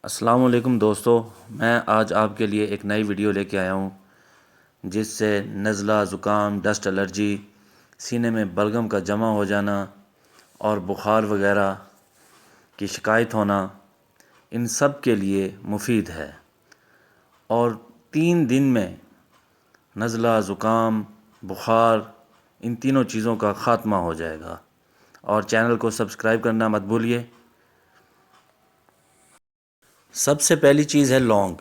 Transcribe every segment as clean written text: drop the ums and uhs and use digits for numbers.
السلام علیکم دوستو، میں آج آپ کے لیے ایک نئی ویڈیو لے کے آیا ہوں جس سے نزلہ، زکام، ڈسٹ الرجی، سینے میں بلغم کا جمع ہو جانا اور بخار وغیرہ کی شکایت ہونا ان سب کے لیے مفید ہے، اور 3 دن میں نزلہ، زکام، بخار ان تینوں چیزوں کا خاتمہ ہو جائے گا۔ اور چینل کو سبسکرائب کرنا مت بھولیے۔ سب سے پہلی چیز ہے لونگ۔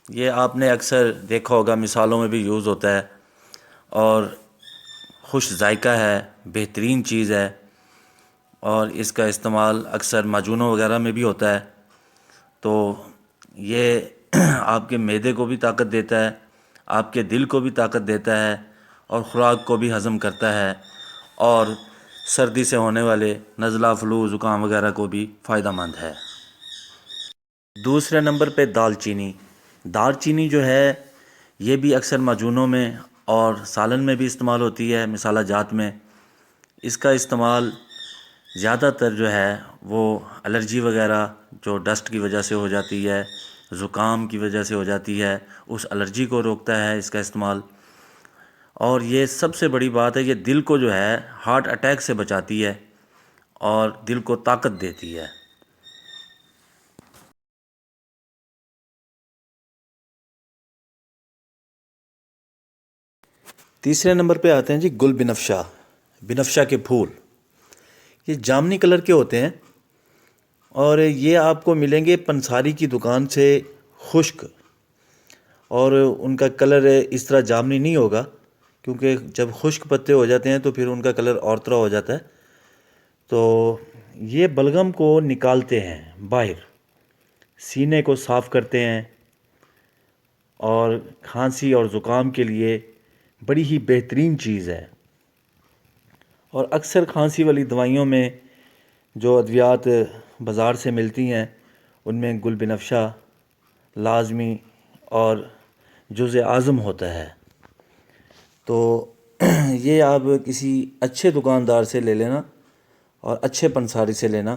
یہ آپ نے اکثر دیکھا ہوگا، مثالوں میں بھی یوز ہوتا ہے اور خوش ذائقہ ہے، بہترین چیز ہے، اور اس کا استعمال اکثر معجونوں وغیرہ میں بھی ہوتا ہے۔ تو یہ آپ کے معدے کو بھی طاقت دیتا ہے، آپ کے دل کو بھی طاقت دیتا ہے، اور خوراک کو بھی ہضم کرتا ہے، اور سردی سے ہونے والے نزلہ، فلو، زکام وغیرہ کو بھی فائدہ مند ہے۔ دوسرے نمبر پہ دال چینی۔ دال چینی جو ہے یہ بھی اکثر معجونوں میں اور سالن میں بھی استعمال ہوتی ہے، مسالہ جات میں۔ اس کا استعمال زیادہ تر جو ہے وہ الرجی وغیرہ جو ڈسٹ کی وجہ سے ہو جاتی ہے، زکام کی وجہ سے ہو جاتی ہے، اس الرجی کو روکتا ہے اس کا استعمال۔ اور یہ سب سے بڑی بات ہے، یہ دل کو جو ہے ہارٹ اٹیک سے بچاتی ہے اور دل کو طاقت دیتی ہے۔ تیسرے نمبر پہ آتے ہیں جی گل بنفشہ، بنفشہ کے پھول۔ یہ جامنی کلر کے ہوتے ہیں، اور یہ آپ کو ملیں گے پنساری کی دکان سے خشک، اور ان کا کلر اس طرح جامنی نہیں ہوگا، کیونکہ جب خشک پتے ہو جاتے ہیں تو پھر ان کا کلر اور طرح ہو جاتا ہے۔ تو یہ بلغم کو نکالتے ہیں باہر، سینے کو صاف کرتے ہیں، اور کھانسی اور زکام کے لیے بڑی ہی بہترین چیز ہے۔ اور اکثر کھانسی والی دوائیوں میں جو ادویات بازار سے ملتی ہیں ان میں گل بنفشہ لازمی اور جزء اعظم ہوتا ہے۔ تو یہ آپ کسی اچھے دکاندار سے لے لینا اور اچھے پنساری سے لینا۔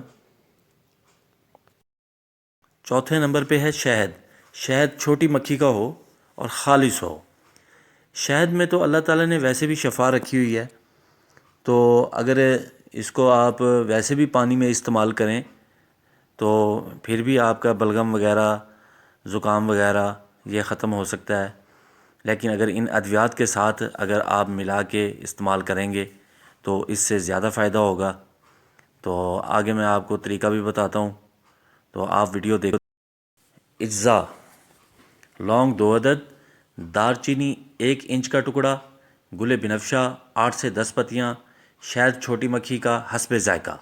چوتھے نمبر پہ ہے شہد۔ شہد چھوٹی مکھی کا ہو اور خالص ہو۔ شہد میں تو اللہ تعالیٰ نے ویسے بھی شفا رکھی ہوئی ہے، تو اگر اس کو آپ ویسے بھی پانی میں استعمال کریں تو پھر بھی آپ کا بلغم وغیرہ، زکام وغیرہ یہ ختم ہو سکتا ہے۔ لیکن اگر ان ادویات کے ساتھ اگر آپ ملا کے استعمال کریں گے تو اس سے زیادہ فائدہ ہوگا۔ تو آگے میں آپ کو طریقہ بھی بتاتا ہوں، تو آپ ویڈیو دیکھو۔ اجزا: لونگ 2 عدد، دار چینی 1 انچ کا ٹکڑا، گل بنفشہ 8 سے 10 پتیاں، شہد چھوٹی مکھی کا حسب ذائقہ۔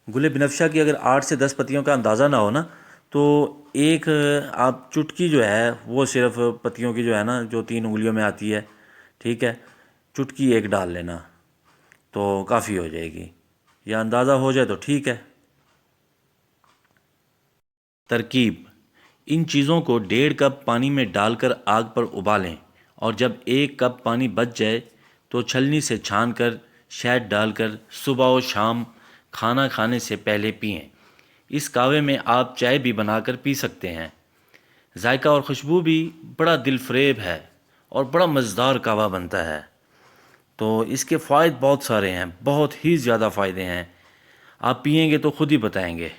گل بنفشہ کی اگر 8 سے 10 پتیوں کا اندازہ نہ ہو نا، تو ایک آپ چٹکی جو ہے وہ صرف پتیوں کی جو ہے نا، جو 3 انگلیوں میں آتی ہے، ٹھیک ہے، چٹکی 1 ڈال لینا تو کافی ہو جائے گی، یا اندازہ ہو جائے تو ٹھیک ہے۔ ترکیب: ان چیزوں کو 1.5 کپ پانی میں ڈال کر آگ پر ابالیں، اور جب 1 کپ پانی بچ جائے تو چھلنی سے چھان کر شہد ڈال کر صبح و شام کھانا کھانے سے پہلے پئیں۔ اس کاوے میں آپ چائے بھی بنا کر پی سکتے ہیں۔ ذائقہ اور خوشبو بھی بڑا دل فریب ہے اور بڑا مزیدار کعوہ بنتا ہے۔ تو اس کے فوائد بہت سارے ہیں، بہت ہی زیادہ فائدے ہیں، آپ پئیں گے تو خود ہی بتائیں گے۔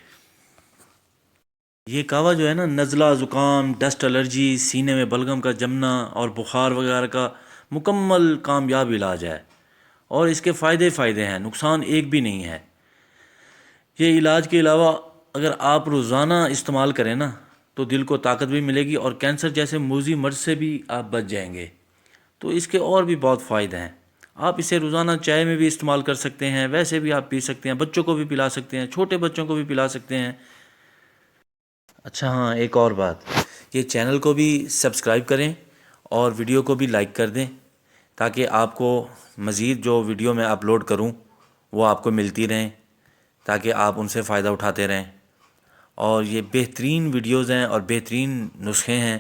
یہ کعوہ جو ہے نا، نزلہ، زکام، ڈسٹ الرجی، سینے میں بلغم کا جمنا اور بخار وغیرہ کا مکمل کامیاب علاج ہے، اور اس کے فائدے ہیں، نقصان ایک بھی نہیں ہے۔ یہ علاج کے علاوہ اگر آپ روزانہ استعمال کریں نا تو دل کو طاقت بھی ملے گی، اور کینسر جیسے موذی مرض سے بھی آپ بچ جائیں گے۔ تو اس کے اور بھی بہت فائدے ہیں۔ آپ اسے روزانہ چائے میں بھی استعمال کر سکتے ہیں، ویسے بھی آپ پی سکتے ہیں، بچوں کو بھی پلا سکتے ہیں، چھوٹے بچوں کو بھی پلا سکتے ہیں۔ اچھا ہاں، ایک اور بات، یہ چینل کو بھی سبسکرائب کریں اور ویڈیو کو بھی لائک کر دیں، تاکہ آپ کو مزید جو ویڈیو میں اپلوڈ کروں وہ آپ کو ملتی رہیں، تاکہ آپ ان سے فائدہ اٹھاتے رہیں۔ اور یہ بہترین ویڈیوز ہیں اور بہترین نسخے ہیں،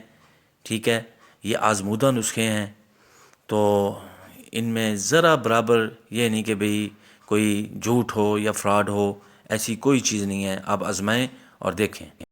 ٹھیک ہے، یہ آزمودہ نسخے ہیں، تو ان میں ذرا برابر یہ نہیں کہ بھئی کوئی جھوٹ ہو یا فراڈ ہو، ایسی کوئی چیز نہیں ہے، آپ آزمائیں اور دیکھیں۔